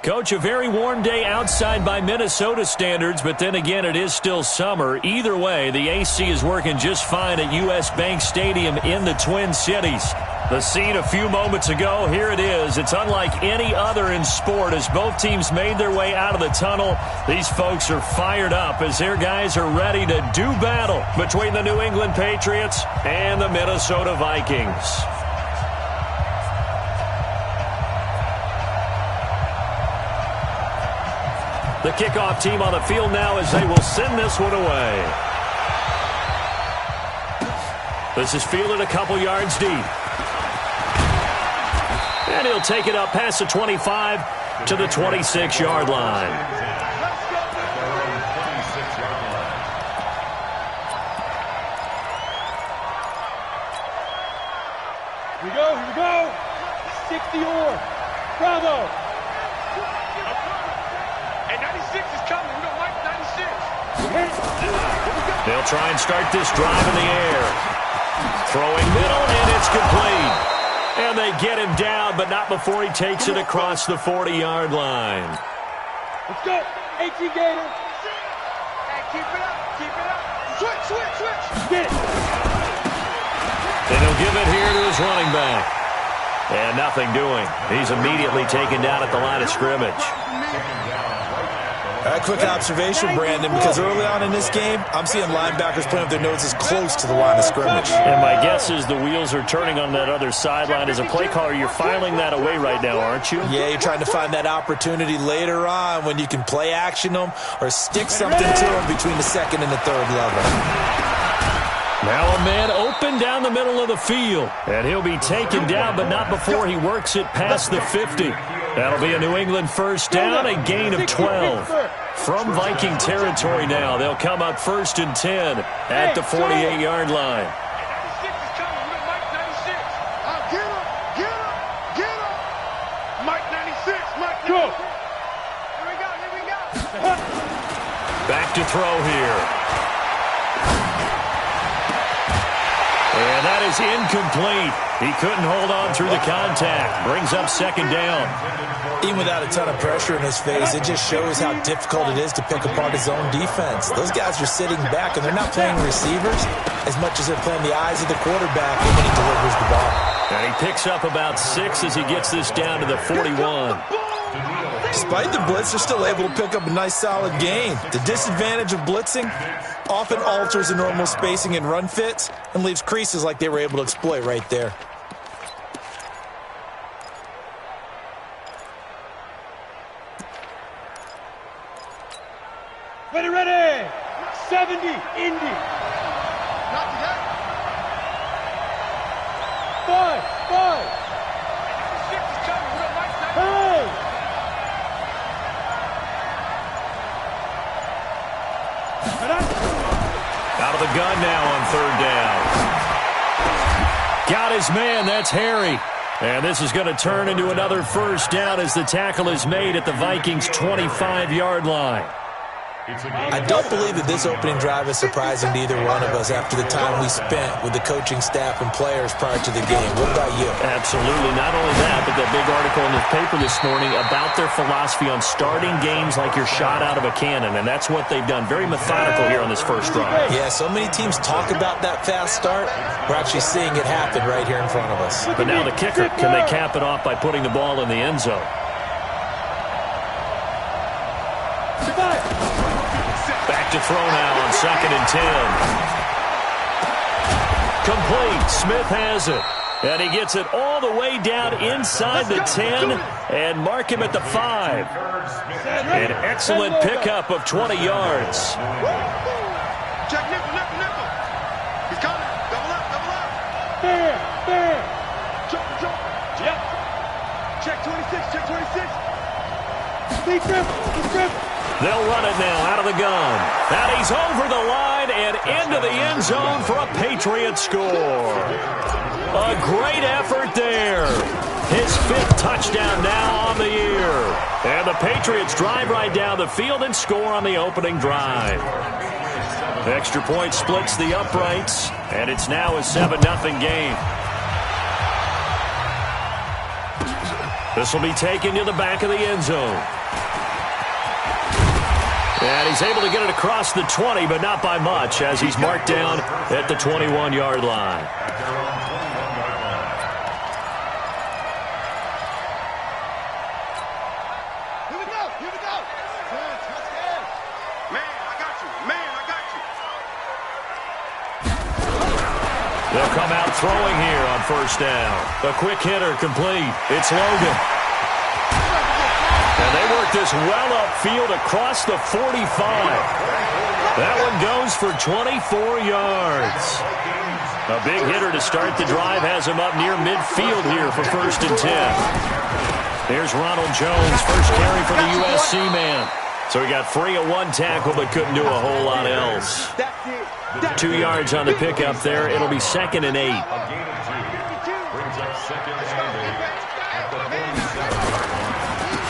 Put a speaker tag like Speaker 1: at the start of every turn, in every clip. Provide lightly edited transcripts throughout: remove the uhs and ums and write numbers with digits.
Speaker 1: Coach, a very warm day outside by Minnesota standards, but then again, it is still summer. Either way, the AC is working just fine at U.S. Bank Stadium in the Twin Cities. The scene a few moments ago, here it is. It's unlike any other in sport as both teams made their way out of the tunnel. These folks are fired up as their guys are ready to do battle between the New England Patriots and the Minnesota Vikings. The kickoff team on the field now as they will send this one away. This is fielded a couple yards deep. And he'll take it up past the 25 to the 26-yard line.
Speaker 2: Here we go. 60-yard. Bravo.
Speaker 3: Hey, 96 is coming. We don't like 96.
Speaker 1: They'll try and start this drive in the air. Throwing middle, and it's complete. And they get him down, but not before he takes it across the 40-yard line.
Speaker 2: Let's go. AT Gator.
Speaker 3: Hey, keep it up. Switch.
Speaker 2: Get it.
Speaker 1: And he'll give it here to his running back. And nothing doing. He's immediately taken down at the line of scrimmage.
Speaker 4: A quick observation, Brandon, because early on in this game, I'm seeing linebackers playing with their noses close to the line of scrimmage.
Speaker 1: And my guess is the wheels are turning on that other sideline. As a play caller, you're filing that away right now, aren't you?
Speaker 4: Yeah, you're trying to find that opportunity later on when you can play action them or stick something to them between the second and the third level.
Speaker 1: Now a man open down the middle of the field. And he'll be taken down, but not before he works it past the 50. That'll be a New England first down, a gain of 12. From Viking territory now, they'll come up 1st and 10 at the 48-yard line.
Speaker 3: 96 is coming. We don't like 96. Get him. Mike 96.
Speaker 2: Go.
Speaker 3: Here we go.
Speaker 1: Back to throw here. And that is incomplete. He couldn't hold on through the contact. Brings up 2nd down.
Speaker 4: Even without a ton of pressure in his face, it just shows how difficult it is to pick apart his own defense. Those guys are sitting back, and they're not playing receivers as much as they're playing the eyes of the quarterback when he delivers the ball.
Speaker 1: And he picks up about 6 as he gets this down to the 41.
Speaker 4: Despite the blitz, they're still able to pick up a nice, solid gain. The disadvantage of blitzing often alters the normal spacing and run fits and leaves creases like they were able to exploit right there.
Speaker 2: Ready. 70, Indy.
Speaker 3: Not today.
Speaker 2: 5.
Speaker 3: 96 is coming. We don't like 96.
Speaker 2: Hey.
Speaker 1: Out of the gun now on 3rd down. Got his man. That's Harry. And this is going to turn into another first down as the tackle is made at the Vikings' 25-yard line.
Speaker 4: I don't believe that this opening drive is surprising to either one of us after the time we spent with the coaching staff and players prior to the game. What about you?
Speaker 1: Absolutely. Not only that, but that big article in the paper this morning about their philosophy on starting games like you're shot out of a cannon, and that's what they've done. Very methodical here on this first drive.
Speaker 4: Yeah, so many teams talk about that fast start. We're actually seeing it happen right here in front of us.
Speaker 1: But now the kicker, can they cap it off by putting the ball in the end zone? Back to throw now on 2nd and 10. Complete. Smith has it. And he gets it all the way down inside the 10 and mark him at the 5. An excellent pickup of 20 yards.
Speaker 3: Check nickel. He's coming. Double up.
Speaker 2: Fair.
Speaker 3: Jump.
Speaker 2: Yep.
Speaker 3: Check 26.
Speaker 2: He's gripped.
Speaker 1: They'll run it now out of the gun. And he's over the line and into the end zone for a Patriot score. A great effort there. His 5th touchdown now on the year. And the Patriots drive right down the field and score on the opening drive. Extra point splits the uprights, and it's now a 7-0 game. This will be taken to the back of the end zone. And he's able to get it across the 20, but not by much, as he's marked down at the 21-yard line.
Speaker 3: Here we go. Here we go. Man, I got you. Man, I got you.
Speaker 1: They'll come out throwing here on first down. A quick hitter complete. It's Logan. And they work this well upfield across the 45. That one goes for 24 yards. A big hitter to start the drive has him up near midfield here for 1st and 10. Here's Ronald Jones, first carry for the USC man. So he got free of one tackle but couldn't do a whole lot else. 2 yards on the pickup there. It'll be 2nd and 8.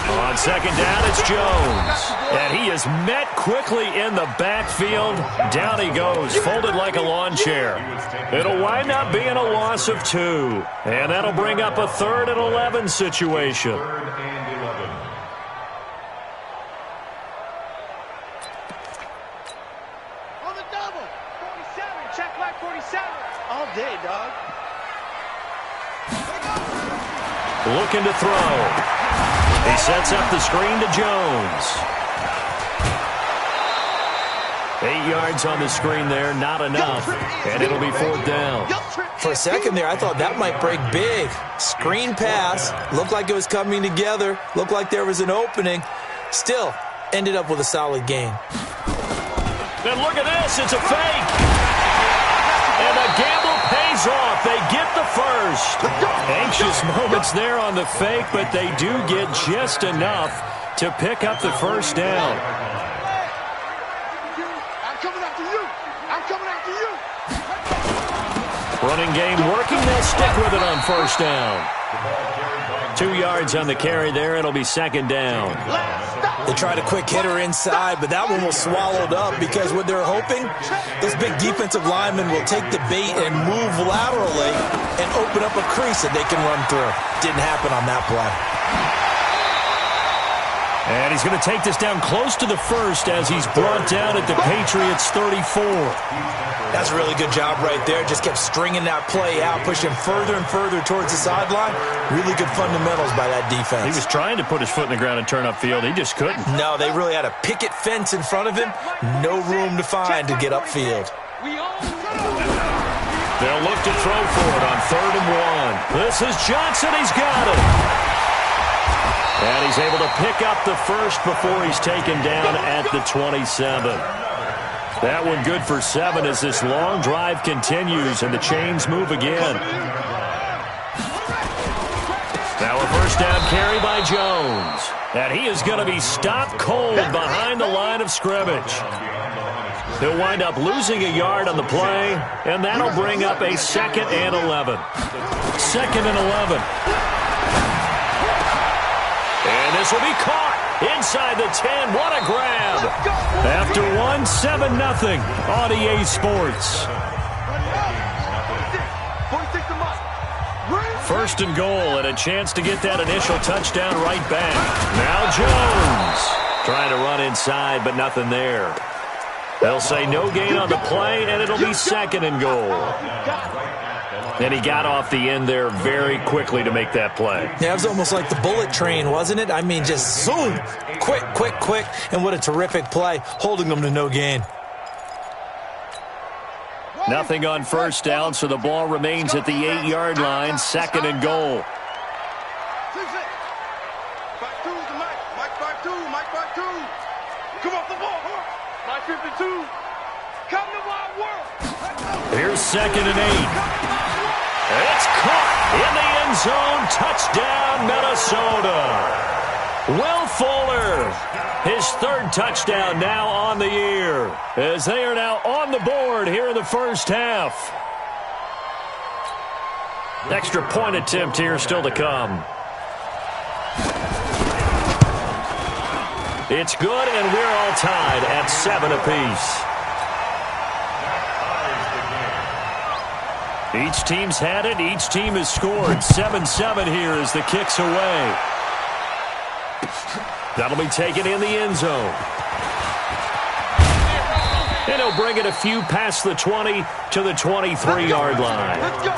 Speaker 1: On 2nd down, it's Jones. And he is met quickly in the backfield. Down he goes, folded like a lawn chair. It'll wind up being a loss of 2. And that'll bring up a 3rd and 11 situation.
Speaker 3: On the double. 47. Check like 47. All day, dog.
Speaker 1: Looking to throw. He sets up the screen to Jones. 8 yards on the screen there, not enough. And it'll be 4th down.
Speaker 4: For a second there, I thought that might break big. Screen pass. Looked like it was coming together. Looked like there was an opening. Still, ended up with a solid gain.
Speaker 1: And look at this. It's a fake. And the gamble pays off. They get the first. Anxious moments there on the fake, but they do get just enough to pick up the first down.
Speaker 3: I'm coming after you. I'm coming after you.
Speaker 1: Running game working. They'll stick with it on first down. 2 yards on the carry there. It'll be 2nd down.
Speaker 4: They tried a quick hitter inside, but that one was swallowed up because what they're hoping, this big defensive lineman will take the bait and move laterally and open up a crease that they can run through. Didn't happen on that play.
Speaker 1: And he's going to take this down close to the first as he's brought down at the Patriots 34.
Speaker 4: That's a really good job right there. Just kept stringing that play out, pushing further and further towards the sideline. Really good fundamentals by that defense.
Speaker 1: He was trying to put his foot in the ground and turn upfield. He just couldn't.
Speaker 4: No, they really had a picket fence in front of him. No room to find to get upfield.
Speaker 1: They'll look to throw for it on 3rd and 1. This is Johnson. He's got it. And he's able to pick up the first before he's taken down at the 27. That one good for 7 as this long drive continues and the chains move again. Now a first down carry by Jones. And he is going to be stopped cold behind the line of scrimmage. He'll wind up losing a yard on the play, and that'll bring up a 2nd and 11. 2nd and 11. And this will be caught inside the 10. What a grab. After 7-0 on EA Sports. 1st and goal and a chance to get that initial touchdown right back. Now Jones trying to run inside, but nothing there. They'll say no gain on the play, and it'll be 2nd and goal. And he got off the end there very quickly to make that play.
Speaker 4: Yeah, it was almost like the bullet train, wasn't it? I mean, just zoom, quick, quick, quick, and what a terrific play, holding them to no gain.
Speaker 1: Nothing on first down, so the ball remains at the 8-yard line, 2nd and goal.
Speaker 3: Come off the ball. Mike 52. Come to my world.
Speaker 1: Here's 2nd and 8. It's caught in the end zone. Touchdown, Minnesota. Will Fuller, his 3rd touchdown now on the year, as they are now on the board here in the first half. Extra point attempt here still to come. It's good, and we're all tied at 7 apiece. Each team's had it. Each team has scored. 7-7 here as the kick's away. That'll be taken in the end zone. And he'll bring it a few past the 20 to the 23-yard line.
Speaker 3: Let's go.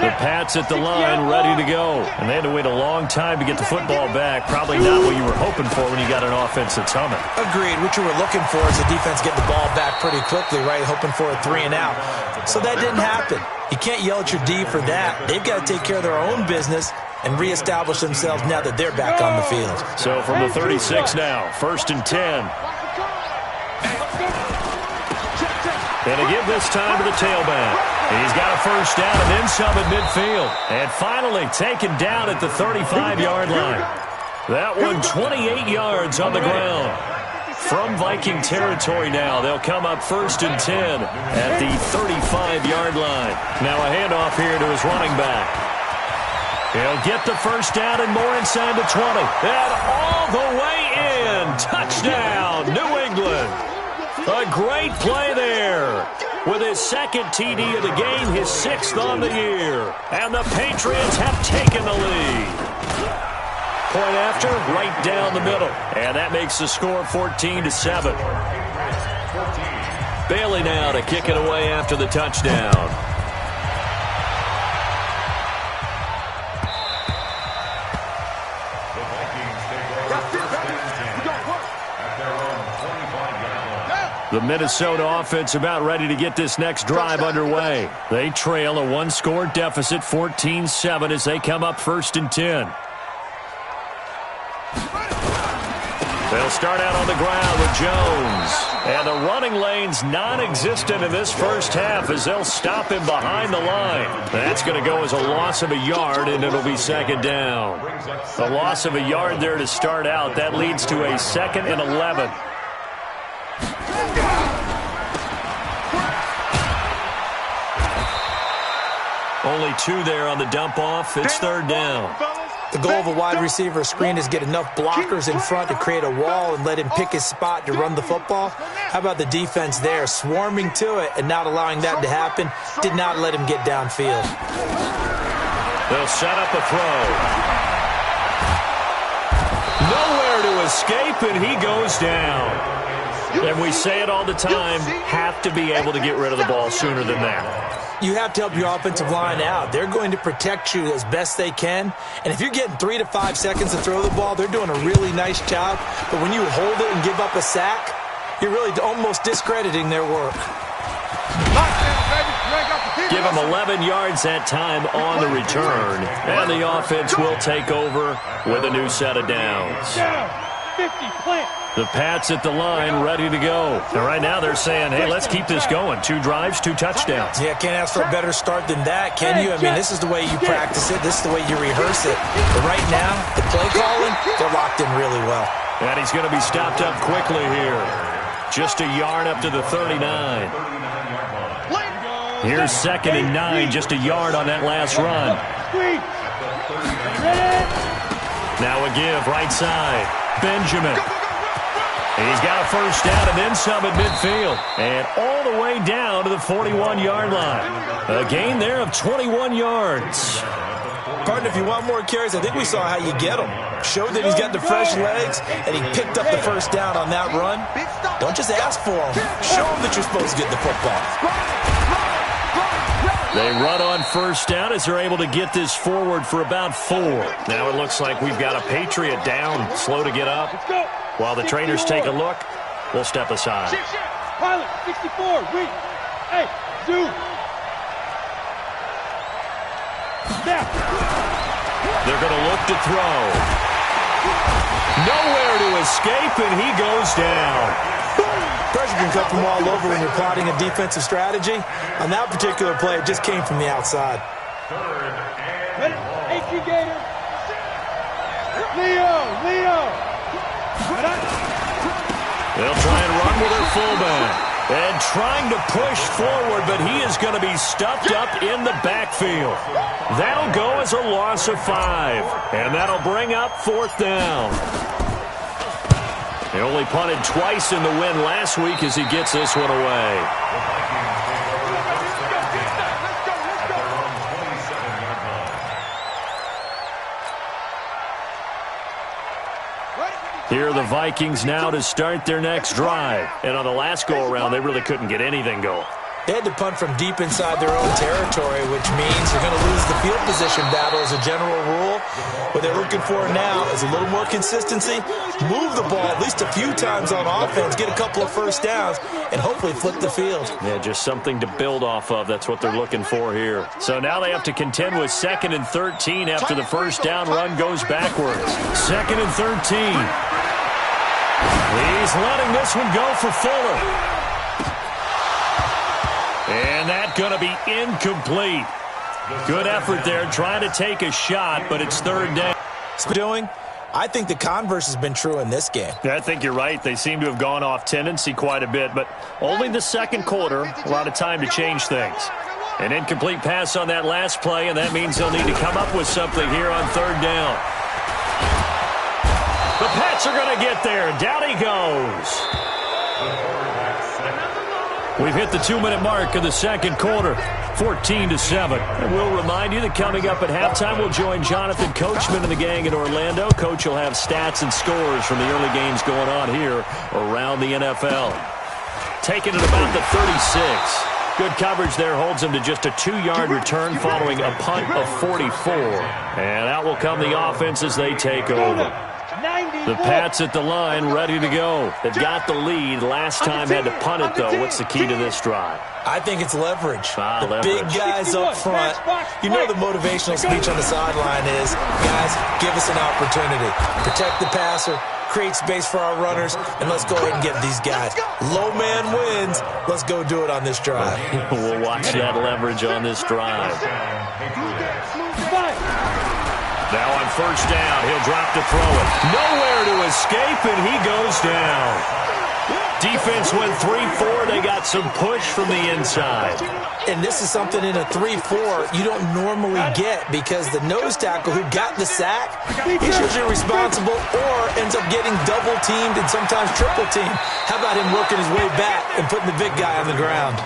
Speaker 1: The Pats at the line, ready to go. And they had to wait a long time to get the football back. Probably not what you were hoping for when you got an offense that's humming.
Speaker 4: Agreed. What you were looking for is the defense getting the ball back pretty quickly, right? Hoping for a 3 and out. So that didn't happen. You can't yell at your D for that. They've got to take care of their own business and reestablish themselves now that they're back on the field.
Speaker 1: So from the 36 now, 1st and 10. And a give this time to the tailback. He's got a first down and then some at midfield. And finally taken down at the 35-yard line. That one 28 yards on the ground. From Viking territory now, they'll come up 1st and 10 at the 35-yard line. Now a handoff here to his running back. He'll get the first down and more inside the 20. And all the way in. Touchdown, New England. A great play there. With his 2nd TD of the game, his 6th on the year. And the Patriots have taken the lead. Point after, right down the middle. And that makes the score 14-7. Bailey now to kick it away after the touchdown. The Minnesota offense about ready to get this next drive underway. They trail a 1-score deficit, 14-7, as they come up 1st and 10. They'll start out on the ground with Jones. And the running lane's non-existent in this first half as they'll stop him behind the line. That's going to go as a loss of a yard, and it'll be 2nd down. A loss of a yard there to start out. That leads to a 2nd and 11. Only 2 there on the dump off. It's 3rd down.
Speaker 4: The goal of a wide receiver screen is get enough blockers in front to create a wall and let him pick his spot to run the football. How about the defense there, swarming to it and not allowing that to happen? Did not let him get downfield.
Speaker 1: They'll set up a throw. Nowhere to escape, and he goes down. And we say it all the time, have to be able to get rid of the ball sooner than that.
Speaker 4: You have to help your offensive line out. They're going to protect you as best they can. And if you're getting 3 to 5 seconds to throw the ball, they're doing a really nice job. But when you hold it and give up a sack, you're really almost discrediting their work.
Speaker 1: Give them 11 yards that time on the return. And the offense will take over with a new set of downs.
Speaker 2: Down. 50, plant.
Speaker 1: The Pats at the line, ready to go. And right now they're saying, hey, let's keep this going. 2 drives, 2 touchdowns.
Speaker 4: Yeah, can't ask for a better start than that, can you? I mean, this is the way you practice it. This is the way you rehearse it. But right now, the play calling, they're locked in really well.
Speaker 1: And he's going to be stopped up quickly here. Just a yard up to the 39. Here's 2nd and 9, just a yard on that last run. Now a give, right side. Benjamin. He's got a first down and then some at midfield. And all the way down to the 41-yard line. A gain there of 21 yards.
Speaker 4: Partner, if you want more carries, I think we saw how you get them. Showed that he's got the fresh legs, and he picked up the first down on that run. Don't just ask for them. Show them that you're supposed to get the football.
Speaker 1: They run on first down as they're able to get this forward for about 4. Now it looks like we've got a Patriot down, slow to get up. While the trainers take a look, we'll step aside.
Speaker 2: Pilot, 64, wait. Hey, zoom. Snap.
Speaker 1: They're going to look to throw. Nowhere to escape, and he goes down.
Speaker 4: Pressure can come from all over when you're plotting a defensive strategy. On that particular play, it just came from the outside.
Speaker 2: Ready? 18 Gator. Leo.
Speaker 1: They'll try and run with their fullback. And trying to push forward, but he is going to be stuffed up in the backfield. That'll go as a loss of 5. And that'll bring up 4th down. He only punted twice in the win last week as he gets this one away. Here are the Vikings now to start their next drive. And on the last go-around, they really couldn't get anything going.
Speaker 4: They had to punt from deep inside their own territory, which means you're going to lose the field position battle as a general rule. What they're looking for now is a little more consistency, move the ball at least a few times on offense, get a couple of first downs, and hopefully flip the field.
Speaker 1: Yeah, just something to build off of. That's what they're looking for here. So now they have to contend with 2nd and 13 after the first down run goes backwards. 2nd and 13. He's letting this one go for Fuller. And that's going to be incomplete. Good effort there, trying to take a shot, but it's 3rd down.
Speaker 4: I think the converse has been true in this game.
Speaker 1: Yeah, I think you're right. They seem to have gone off tendency quite a bit, but only the second quarter, a lot of time to change things. An incomplete pass on that last play, and that means they'll need to come up with something here on 3rd down. The Pats are going to get there. Down he goes. We've hit the 2-minute mark of the second quarter, 14-7. And we'll remind you that coming up at halftime, we'll join Jonathan Coachman and the gang in Orlando. Coach will have stats and scores from the early games going on here around the NFL. Taking it about the 36. Good coverage there holds him to just a 2-yard return following a punt of 44. And out will come the offense as they take over. The Pats at the line, ready to go. They've got the lead. Last time had to punt it, though. What's the key to this drive?
Speaker 4: I think it's leverage.
Speaker 1: Leverage.
Speaker 4: Big guys up front. You know the motivational speech on the sideline is, guys, give us an opportunity. Protect the passer, create space for our runners, and let's go ahead and get these guys. Low man wins. Let's go do it on this drive.
Speaker 1: We'll watch that leverage on this drive. Now on first down, he'll drop to throw it. Nowhere to escape, and he goes down. Defense went 3-4. They got some push from the inside.
Speaker 4: And this is something in a 3-4 you don't normally get because the nose tackle who got the sack, he's usually responsible or ends up getting double-teamed and sometimes triple-teamed. How about him working his way back and putting the big guy on the ground?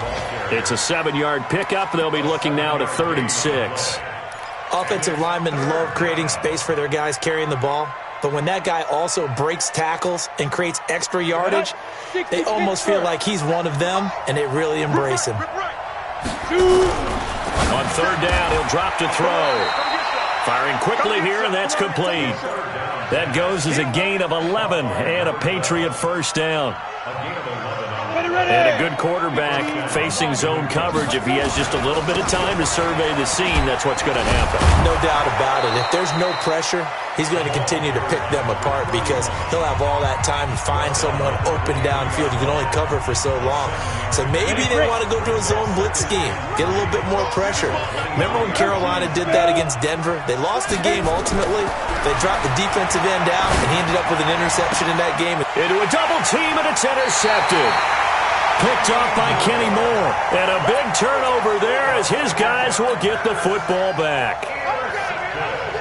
Speaker 1: It's a 7-yard pickup. They'll be looking now to 3rd and 6.
Speaker 4: Offensive linemen love creating space for their guys carrying the ball. But when that guy also breaks tackles and creates extra yardage, they almost feel like he's one of them, and they really embrace him.
Speaker 1: On 3rd down, he'll drop to throw. Firing quickly here, and that's complete. That goes as a gain of 11 and a Patriot first down. And a good quarterback facing zone coverage. If he has just a little bit of time to survey the scene, that's what's going to happen.
Speaker 4: No doubt about it. If there's no pressure, he's going to continue to pick them apart because he'll have all that time to find someone open downfield. You can only cover for so long. So maybe they want to go to a zone blitz scheme, get a little bit more pressure. Remember when Carolina did that against Denver? They lost the game ultimately. They dropped the defensive end out, and he ended up with an interception in that game.
Speaker 1: Into a double team, and it's intercepted. Picked off by Kenny Moore. And a big turnover there as his guys will get the football back.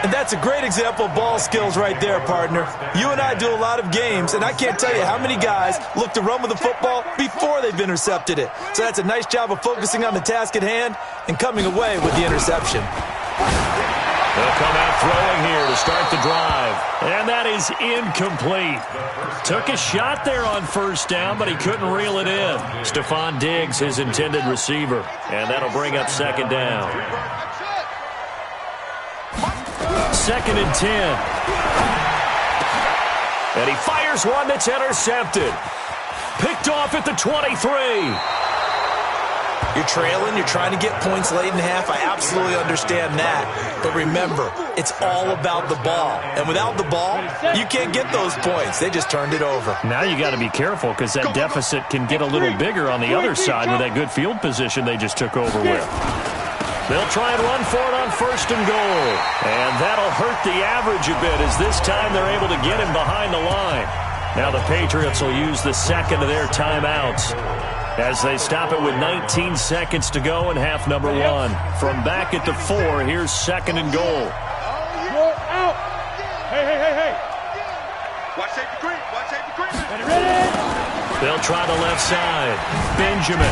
Speaker 4: And that's a great example of ball skills right there, partner. You and I do a lot of games, and I can't tell you how many guys look to run with the football before they've intercepted it. So that's a nice job of focusing on the task at hand and coming away with the interception.
Speaker 1: They'll come out throwing here to start the drive. And that is incomplete. Took a shot there on first down, but he couldn't reel it in. Stephon Diggs, his intended receiver. And that'll bring up 2nd down. 2nd and 10. And he fires one that's intercepted. Picked off at the 23.
Speaker 4: You're trailing, you're trying to get points late in half. I absolutely understand that. But remember, it's all about the ball. And without the ball, you can't get those points. They just turned it over.
Speaker 1: Now you got to be careful because that deficit can get a little bigger on the other side with that good field position they just took over with. They'll try and run for it on 1st and goal. And that'll hurt the average a bit as this time they're able to get him behind the line. Now the Patriots will use the second of their timeouts as they stop it with 19 seconds to go in half number 1. From back at the 4, here's 2nd and goal.
Speaker 2: You're out. Hey.
Speaker 3: Watch safety green. Watch safety green.
Speaker 2: Ready?
Speaker 1: They'll try the left side. Benjamin.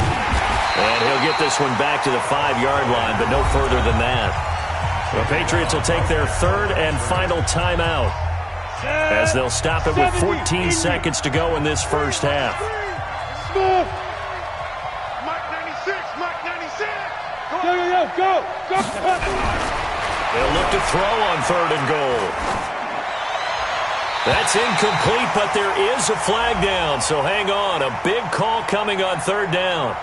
Speaker 1: And he'll get this one back to the 5-yard line, but no further than that. The Patriots will take their 3rd and final timeout. as they'll stop it with 14 seconds to go in this first half.
Speaker 3: Mike 96, Mike 96.
Speaker 2: Go.
Speaker 1: They'll look to throw on 3rd and goal. That's incomplete, but there is a flag down, so hang on. A big call coming on 3rd down.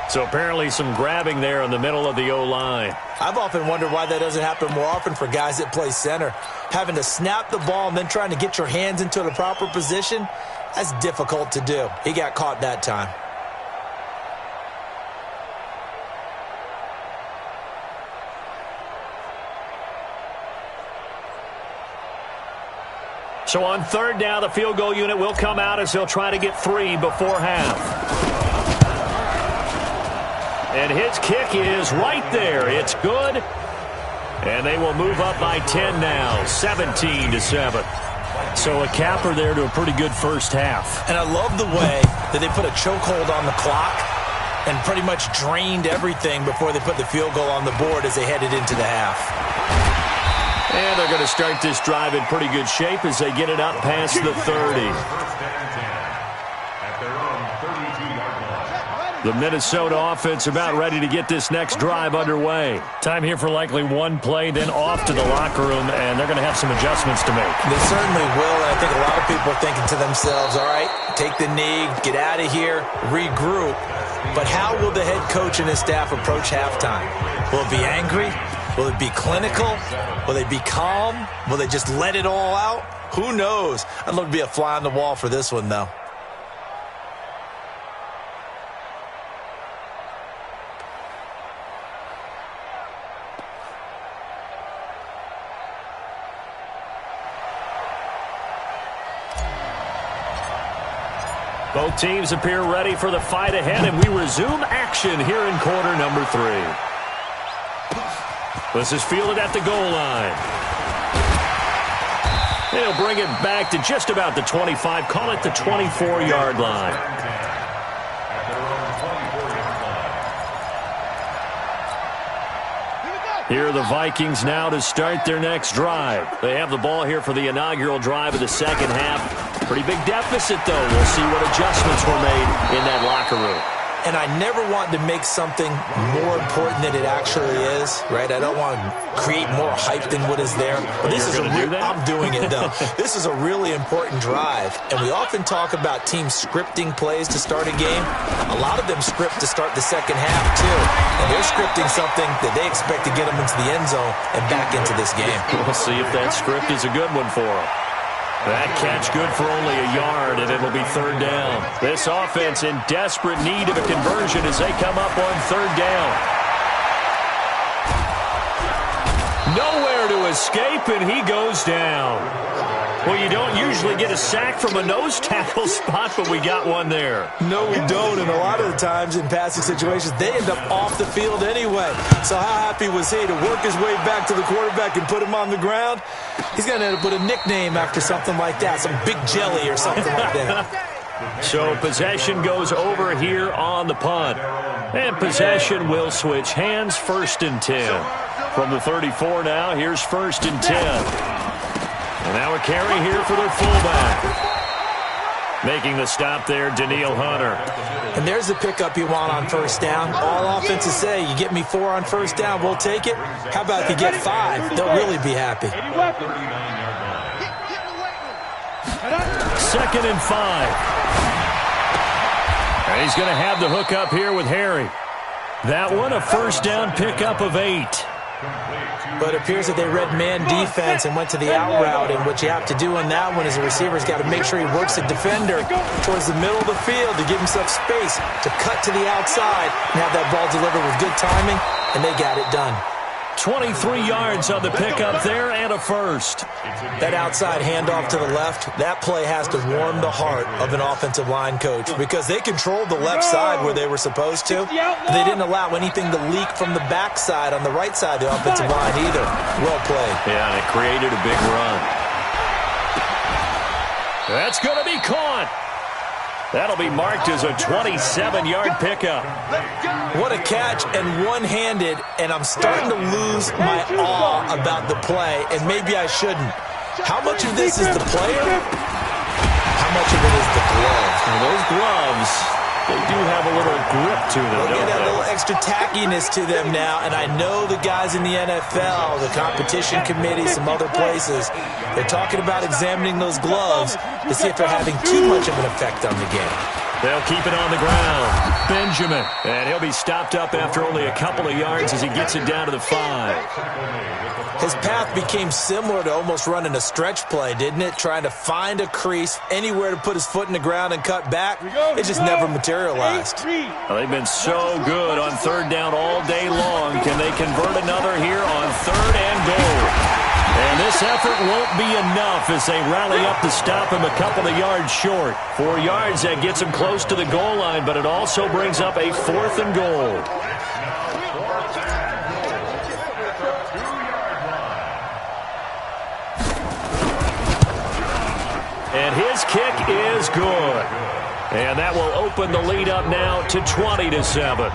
Speaker 1: So apparently some grabbing there in the middle of the O-line.
Speaker 4: I've often wondered why that doesn't happen more often for guys that play center. Having to snap the ball and then trying to get your hands into the proper position, that's difficult to do. He got caught that time.
Speaker 1: So on 3rd down, the field goal unit will come out as they'll try to get 3 before half. And his kick is right there. It's good. And they will move up by 10 now, 17-7. So a capper there to a pretty good first half.
Speaker 4: And I love the way that they put a chokehold on the clock and pretty much drained everything before they put the field goal on the board as they headed into the half.
Speaker 1: And they're going to start this drive in pretty good shape as they get it up past the 30. The Minnesota offense about ready to get this next drive underway. Time here for likely one play, then off to the locker room, and they're going to have some adjustments to make.
Speaker 4: They certainly will, and I think a lot of people are thinking to themselves, all right, take the knee, get out of here, regroup. But how will the head coach and his staff approach halftime? Will it be angry? Will it be clinical? Will they be calm? Will they just let it all out? Who knows? I'd love to be a fly on the wall for this one, though.
Speaker 1: Both teams appear ready for the fight ahead, and we resume action here in quarter number 3. This is fielded at the goal line. They'll bring it back to just about the 25, call it the 24-yard line. Here are the Vikings now to start their next drive. They have the ball here for the inaugural drive of the second half. Pretty big deficit, though. We'll see what adjustments were made in that locker room.
Speaker 4: And I never want to make something more important than it actually is, right? I don't want to create more hype than what is there. But this is I'm doing it, though. This is a really important drive. And we often talk about teams scripting plays to start a game. A lot of them script to start the second half, too. And they're scripting something that they expect to get them into the end zone and back into this game.
Speaker 1: We'll see if that script is a good one for them. That catch good for only a yard, and it'll be 3rd down. This offense in desperate need of a conversion as they come up on 3rd down. Nowhere to escape, and he goes down. Well, you don't usually get a sack from a nose tackle spot, but we got one there.
Speaker 4: No, we don't, and a lot of the times in passing situations, they end up off the field anyway. So how happy was he to work his way back to the quarterback and put him on the ground? He's going to end up with a nickname after something like that, some Big Jelly or something like that.
Speaker 1: So possession goes over here on the punt. And possession will switch hands, 1st and 10. From the 34 now, here's 1st and 10. And now a carry here for their fullback. Making the stop there, Daniil Hunter.
Speaker 4: And there's the pickup you want on 1st down. All offenses say, you get me 4 on 1st down, we'll take it. How about if you get 5? They'll really be happy.
Speaker 1: 2nd and 5. And he's going to have the hook up here with Harry. That one, a 1st down pickup of 8.
Speaker 4: But it appears that they read man defense and went to the out route. And what you have to do on that one is the receiver's got to make sure he works the defender towards the middle of the field to give himself space to cut to the outside and have that ball delivered with good timing, and they got it done.
Speaker 1: 23 yards on the pickup there and a 1st.
Speaker 4: That outside handoff to the left, that play has to warm the heart of an offensive line coach because they controlled the left side where they were supposed to. They didn't allow anything to leak from the backside on the right side of the offensive line either. Well played.
Speaker 1: Yeah, and it created a big run. That's going to be caught. That'll be marked as a 27-yard pickup.
Speaker 4: What a catch, and one-handed, and I'm starting to lose my awe about the play, and maybe I shouldn't. How much of this is the player? How much of it is the glove?
Speaker 1: Well, those gloves, they do have a little grip to them,
Speaker 4: They
Speaker 1: don't
Speaker 4: get a
Speaker 1: they?
Speaker 4: little extra tackiness to them now, and I know the guys in the NFL, the competition committee, some other places, they're talking about examining those gloves to see if they're having too much of an effect on the game.
Speaker 1: They'll keep it on the ground. Benjamin. And he'll be stopped up after only a couple of yards as he gets it down to the 5.
Speaker 4: His path became similar to almost running a stretch play, didn't it? Trying to find a crease, anywhere to put his foot in the ground and cut back. It just never materialized.
Speaker 1: Well, they've been so good on third down all day long. Can they convert another here on 3rd and goal? And this effort won't be enough as they rally up to stop him a couple of yards short. 4 yards, that gets him close to the goal line, but it also brings up a 4th and goal. And his kick is good. And that will open the lead up now to 20-7.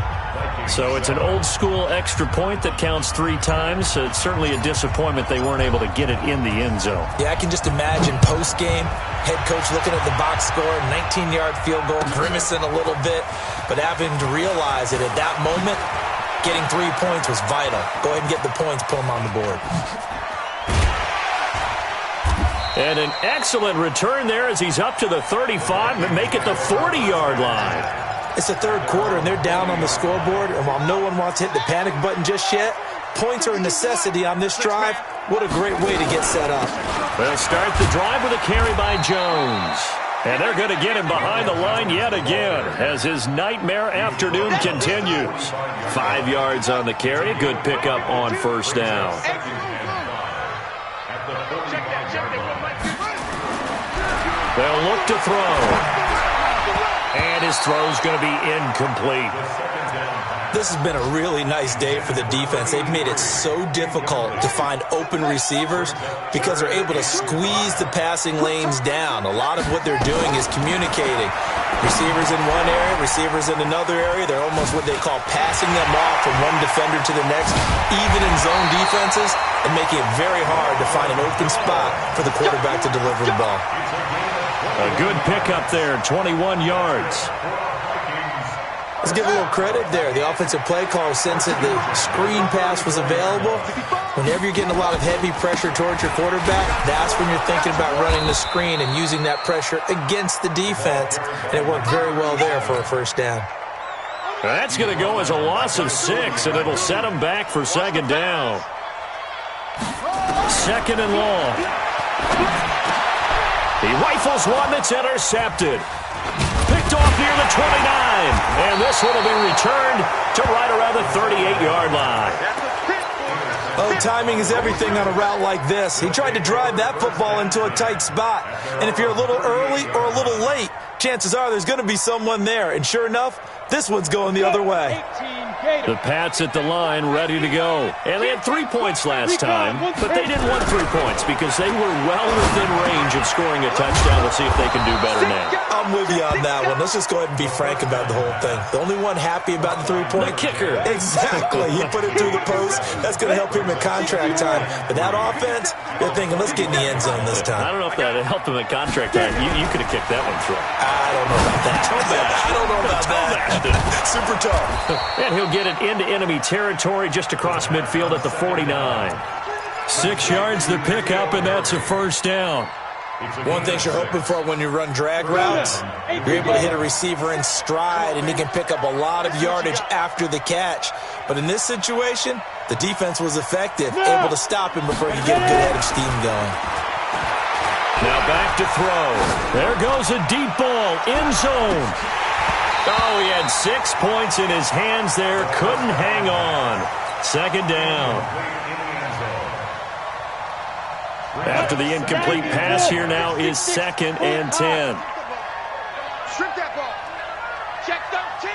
Speaker 1: So it's an old-school extra point that counts 3 times. So it's certainly a disappointment they weren't able to get it in the end zone.
Speaker 4: Yeah, I can just imagine post-game, head coach looking at the box score, 19-yard field goal, grimacing a little bit, but having to realize that at that moment, getting 3 points was vital. Go ahead and get the points, put them on the board.
Speaker 1: And an excellent return there as he's up to the 35 and make it the 40-yard line.
Speaker 4: It's the third quarter, and they're down on the scoreboard. And while no one wants to hit the panic button just yet, points are a necessity on this drive. What a great way to get set up.
Speaker 1: They'll start the drive with a carry by Jones. And they're going to get him behind the line yet again as his nightmare afternoon continues. 5 yards on the carry. Good pickup on 1st down. They'll look to throw. And his throw's going to be incomplete.
Speaker 4: This has been a really nice day for the defense. They've made it so difficult to find open receivers because they're able to squeeze the passing lanes down. A lot of what they're doing is communicating. Receivers in one area, receivers in another area. They're almost what they call passing them off from one defender to the next, even in zone defenses, and making it very hard to find an open spot for the quarterback to deliver the ball.
Speaker 1: A good pickup there, 21 yards.
Speaker 4: Let's give a little credit there. The offensive play caller sensed that the screen pass was available. Whenever you're getting a lot of heavy pressure towards your quarterback, that's when you're thinking about running the screen and using that pressure against the defense. And it worked very well there for a 1st down.
Speaker 1: That's going to go as a loss of 6, and it'll set them back for 2nd down. 2nd and long. He rifles one that's intercepted. Picked off near the 29. And this one will be returned to right around the 38-yard line.
Speaker 4: Oh, timing is everything on a route like this. He tried to drive that football into a tight spot. And if you're a little early or a little late, chances are there's going to be someone there. And sure enough, this one's going the other way.
Speaker 1: The Pats at the line ready to go. And they had 3 points last time, but they didn't want 3 points because they were well within range of scoring a touchdown. We'll see if they can do better now.
Speaker 4: I'm with you on that one. Let's just go ahead and be frank about the whole thing. The only one happy about the 3-point?
Speaker 1: The kicker.
Speaker 4: Exactly. He put it through the post. That's going to help him in contract time. But that offense, they're thinking, let's get in the end zone this time.
Speaker 1: I don't know if that helped him in contract time. You could have kicked that one through.
Speaker 4: I don't know about that. I don't know about that. Super tough.
Speaker 1: And he'll get it into enemy territory just across midfield at the 49. 6 yards the pickup, and that's a 1st down.
Speaker 4: One thing you're hoping for when you run drag routes, you're able to hit a receiver in stride, and he can pick up a lot of yardage after the catch. But in this situation, the defense was effective, able to stop him before he could get a good head of steam going.
Speaker 1: Now back to throw. There goes a deep ball, end zone. Oh, he had 6 points in his hands there. Couldn't hang on. 2nd down. After the incomplete pass, here now is 2nd and 10.
Speaker 3: Strip that ball. Check 13.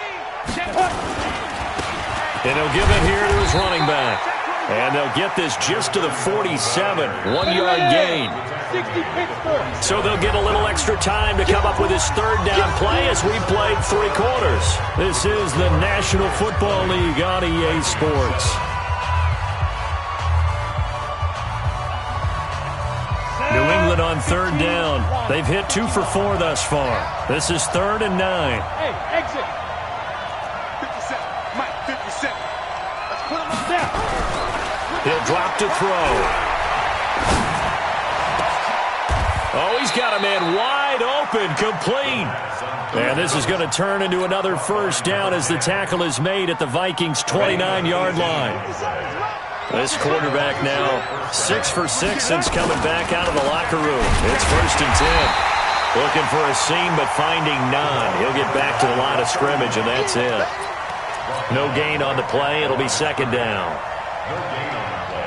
Speaker 3: Check.
Speaker 1: And he'll give it here to his running back. And they'll get this just to the 47. 1-yard gain. So they'll get a little extra time to come up with his third down play as we played 3 quarters. This is the National Football League on EA Sports. New England on third down. They've hit 2 for 4 thus far. This is 3rd and 9.
Speaker 2: Hey, exit.
Speaker 3: 57. Mike, 57. Let's put him on down.
Speaker 1: He'll drop to throw. Oh, he's got a man wide open, complete. And this is going to turn into another first down as the tackle is made at the Vikings' 29-yard line. This quarterback now 6 for 6 since coming back out of the locker room. It's 1st and 10. Looking for a seam, but finding none. He'll get back to the line of scrimmage, and that's it. No gain on the play. It'll be 2nd down.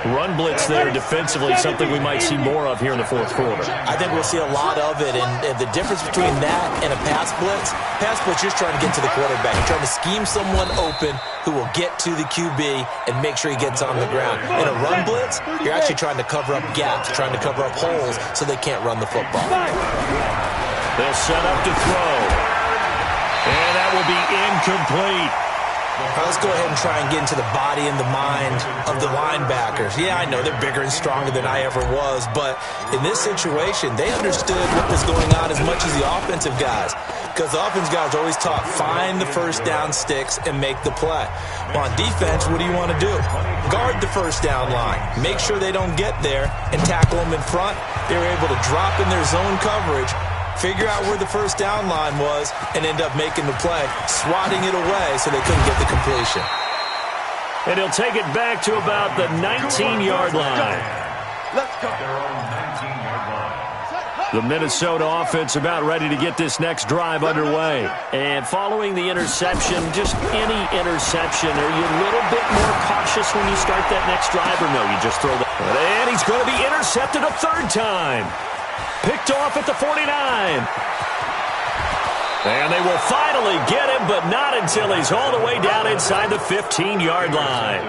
Speaker 1: Run blitz there defensively, something we might see more of here in the 4th quarter.
Speaker 4: I think we'll see a lot of it, and the difference between that and a pass blitz you're just trying to get to the quarterback. You're trying to scheme someone open who will get to the QB and make sure he gets on the ground. In a run blitz, you're actually trying to cover up gaps, trying to cover up holes so they can't run the football.
Speaker 1: They'll set up to throw. And that will be incomplete.
Speaker 4: Let's go ahead and try and get into the body and the mind of the linebackers. Yeah, I know they're bigger and stronger than I ever was, but in this situation, they understood what was going on as much as the offensive guys. Because the offensive guys are always taught, find the first down sticks and make the play. On defense, what do you want to do? Guard the first down line. Make sure they don't get there and tackle them in front. They were able to drop in their zone coverage, figure out where the first down line was, and end up making the play, swatting it away so they couldn't get the completion.
Speaker 1: And he'll take it back to about the 19-yard line.
Speaker 3: Let's go.
Speaker 1: The Minnesota offense about ready to get this next drive underway. And following the interception, just any interception, are you a little bit more cautious when you start that next drive, or no, you just throw that? And he's going to be intercepted a 3rd time. Picked off at the 49. And they will finally get him, but not until he's all the way down inside the 15-yard line.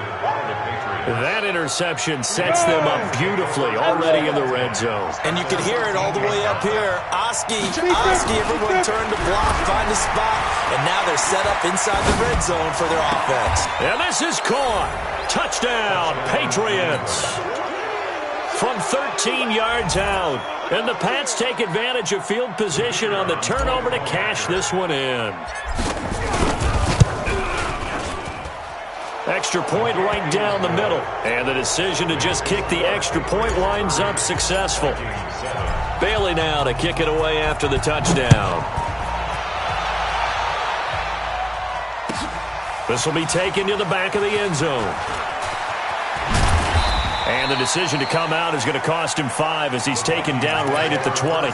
Speaker 1: That interception sets them up beautifully already in the red zone.
Speaker 4: And you can hear it all the way up here. Oski, everyone turned to block, find a spot, and now they're set up inside the red zone for their offense.
Speaker 1: And this is caught. Touchdown, Patriots. From 13 yards out. And the Pats take advantage of field position on the turnover to cash this one in. Extra point right down the middle. And the decision to just kick the extra point winds up successful. Bailey now to kick it away after the touchdown. This will be taken to the back of the end zone. And the decision to come out is going to cost him 5 as he's taken down right at the 20.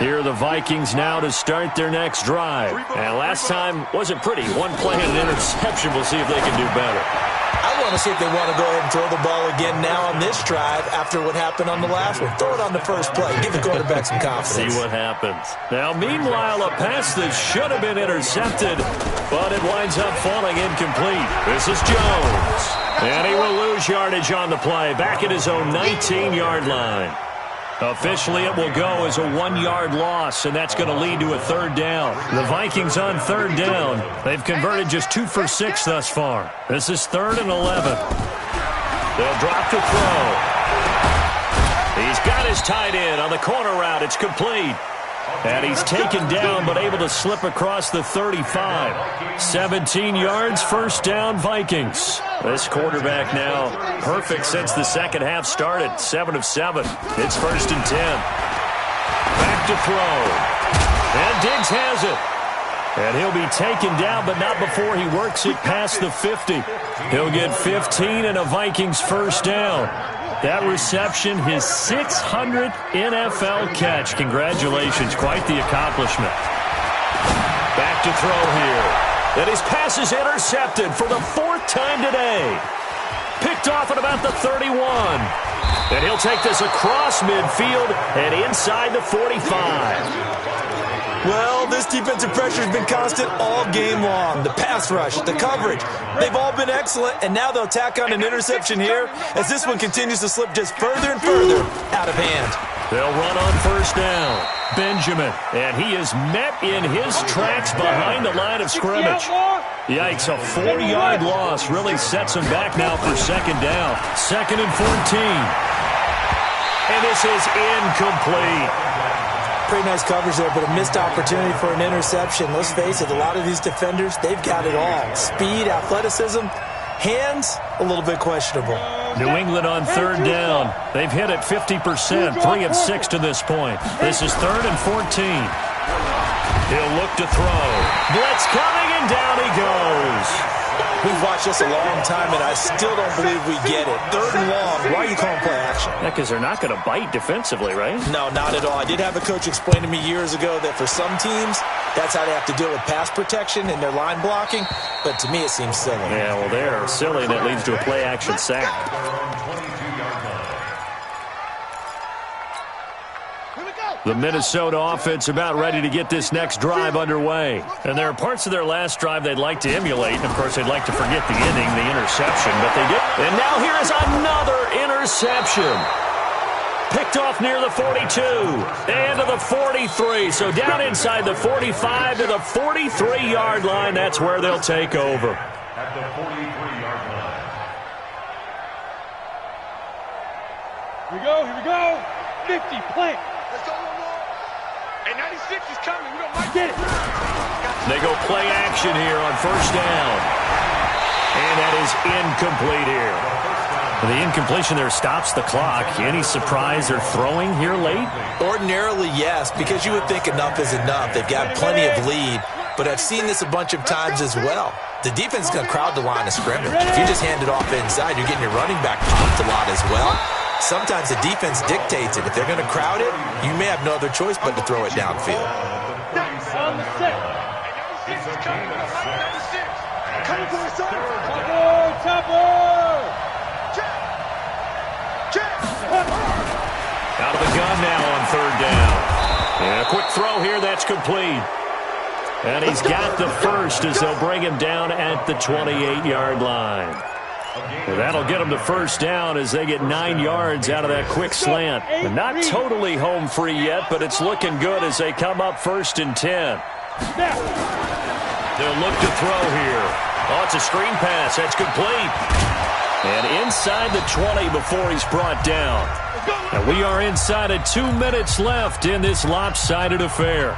Speaker 1: Here are the Vikings now to start their next drive. And last time wasn't pretty. One play and an interception. We'll see if they can do better.
Speaker 4: I want to see if they want to go ahead and throw the ball again now on this drive after what happened on the last one. Throw it on the first play. Give the quarterback some confidence.
Speaker 1: See what happens. Now, meanwhile, a pass that should have been intercepted, but it winds up falling incomplete. This is Jones. And he will lose yardage on the play. Back at his own 19-yard line. Officially, it will go as a 1-yard loss, and that's going to lead to a 3rd down. The Vikings on 3rd down. They've converted just 2 for 6 thus far. This is 3rd and 11. They'll drop to throw. He's got his tight end on the corner route. It's complete. And he's taken down but able to slip across the 35. 17 yards, 1st down, Vikings. This quarterback now perfect since the second half started. 7 of 7. It's 1st and 10. Back to throw. And Diggs has it. And he'll be taken down, but not before he works it past the 50. He'll get 15 and a Vikings 1st down. That reception, his 600th NFL catch. Congratulations, quite the accomplishment. Back to throw here. And his pass is intercepted for the 4th time today. Picked off at about the 31. And he'll take this across midfield and inside the 45.
Speaker 4: Well, this defensive pressure has been constant all game long. The pass rush, the coverage, they've all been excellent, and now they'll tack on an interception here as this one continues to slip just further and further out of hand.
Speaker 1: They'll run on first down. Benjamin, and he is met in his tracks behind the line of scrimmage. Yikes, a 4-yard loss really sets him back now for second down. 2nd and 14. And this is incomplete.
Speaker 4: Pretty nice coverage there, but a missed opportunity for an interception. Let's face it, a lot of these defenders, they've got it all. Speed, athleticism, hands, a little bit questionable.
Speaker 1: New England on third down. They've hit it 50%, 3 of 6 to this point. This is 3rd and 14. He'll look to throw. Blitz coming, and down he goes.
Speaker 4: We've watched this a long time, and I still don't believe we get it. 3rd and long. Why are you calling play action?
Speaker 1: Yeah, because they're not going to bite defensively, right?
Speaker 4: No, not at all. I did have a coach explain to me years ago that for some teams, that's how they have to deal with pass protection and their line blocking. But to me, it seems silly.
Speaker 1: Yeah, well, they're silly, and that leads to a play-action sack. The Minnesota offense about ready to get this next drive underway. And there are parts of their last drive they'd like to emulate. And, of course, they'd like to forget the inning, the interception, but they did. And now here is another interception. Picked off near the 42 and to the 43. So down inside the 45 to the 43-yard line. That's where they'll take over.
Speaker 3: At the 43-yard line.
Speaker 2: Here we go. 50, plant.
Speaker 3: Let's go, and 96 is coming. We don't like
Speaker 2: Get it.
Speaker 1: They go play action here on first down. And that is incomplete here. The incompletion there stops the clock. Any surprise they're throwing here late?
Speaker 4: Ordinarily, yes, because you would think enough is enough. They've got plenty of lead, but I've seen this a bunch of times as well. The defense is going to crowd the line of scrimmage. If you just hand it off inside, you're getting your running back popped a lot as well. Sometimes the defense dictates it. If they're going to crowd it, you may have no other choice but to throw it downfield.
Speaker 2: On the set.
Speaker 3: 96 is coming. We don't like 96. Coming for his side.
Speaker 2: Topper.
Speaker 3: Check.
Speaker 1: Out of the gun now on third down. And a quick throw here, that's complete. And he's got the first as they'll bring him down at the 28-yard line. Well, that'll get them to first down as they get 9 yards out of that quick slant. And not totally home free yet, but it's looking good as they come up 1st and 10. They'll look to throw here. Oh, it's a screen pass. That's complete. And inside the 20 before he's brought down. And we are inside of 2 minutes left in this lopsided affair.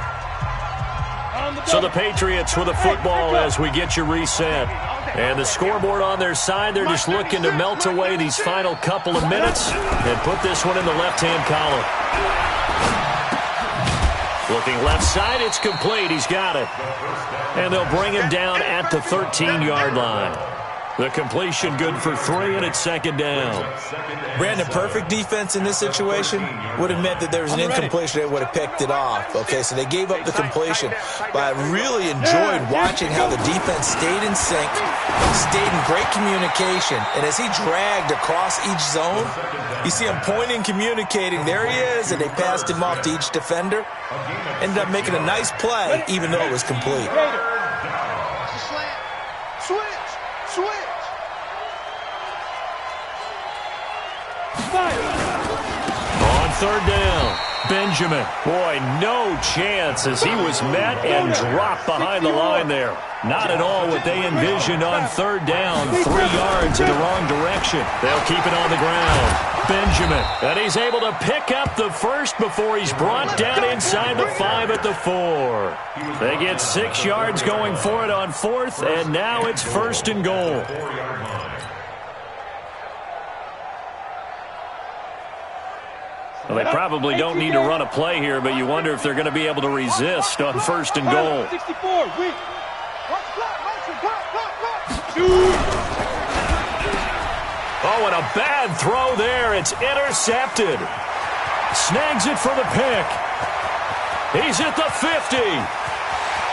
Speaker 1: So the Patriots with the football as we get you reset. And the scoreboard on their side, they're just looking to melt away these final couple of minutes and put this one in the left-hand column. Looking left side, it's complete. He's got it. And they'll bring him down at the 13-yard line. The completion good for 3, and it's 2nd down.
Speaker 4: Brandon, perfect defense in this situation would have meant that there was an incompletion. They would have picked it off. Okay, so they gave up the completion. But I really enjoyed watching how the defense stayed in sync, stayed in great communication. And as he dragged across each zone, you see him pointing, communicating. There he is, and they passed him off to each defender. Ended up making a nice play, even though it was complete.
Speaker 3: Switch.
Speaker 1: On third down, Benjamin. Boy, no chance as he was met and dropped behind the line there. Not at all what they envisioned on third down. 3 yards in the wrong direction. They'll keep it on the ground. Benjamin, and he's able to pick up the first before he's brought down inside the 5 at the 4. They get 6 yards going for it on 4th, and now it's 1st and goal. Well, they probably don't need to run a play here, but you wonder if they're going to be able to resist on 1st and goal.
Speaker 2: 64, weak.
Speaker 1: Oh, and a bad throw there. It's intercepted. Snags it for the pick. He's at the 50.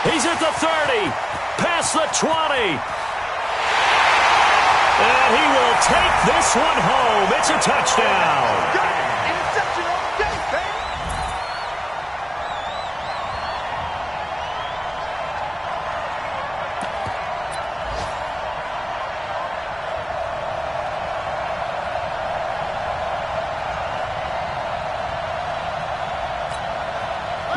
Speaker 1: He's at the 30. Past the 20. And he will take this one home. It's a touchdown.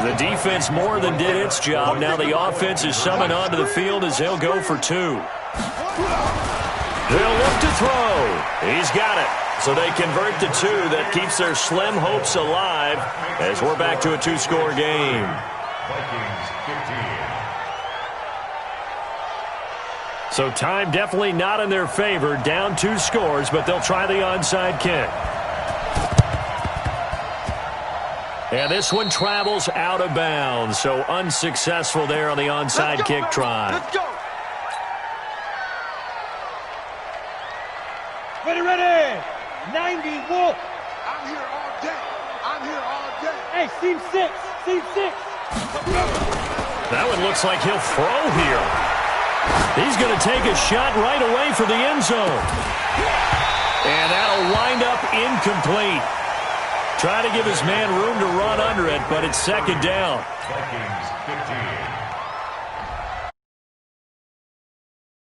Speaker 1: The defense more than did its job. Now the offense is summoned onto the field as he'll go for 2. They'll look to throw. He's got it. So they convert to 2. That keeps their slim hopes alive as we're back to a 2-score game.
Speaker 3: Vikings 15.
Speaker 1: So time definitely not in their favor. Down 2 scores, but they'll try the onside kick. And this one travels out of bounds, so unsuccessful there on the onside kick try.
Speaker 3: Let's go.
Speaker 2: Ready. 90 Wolf.
Speaker 3: I'm here all day. I'm here all day.
Speaker 2: Hey, seam 6. Seam 6.
Speaker 1: That one looks like he'll throw here. He's going to take a shot right away for the end zone. And that'll wind up incomplete. Try to give his man room to run under it, but it's second down.
Speaker 3: Vikings 15.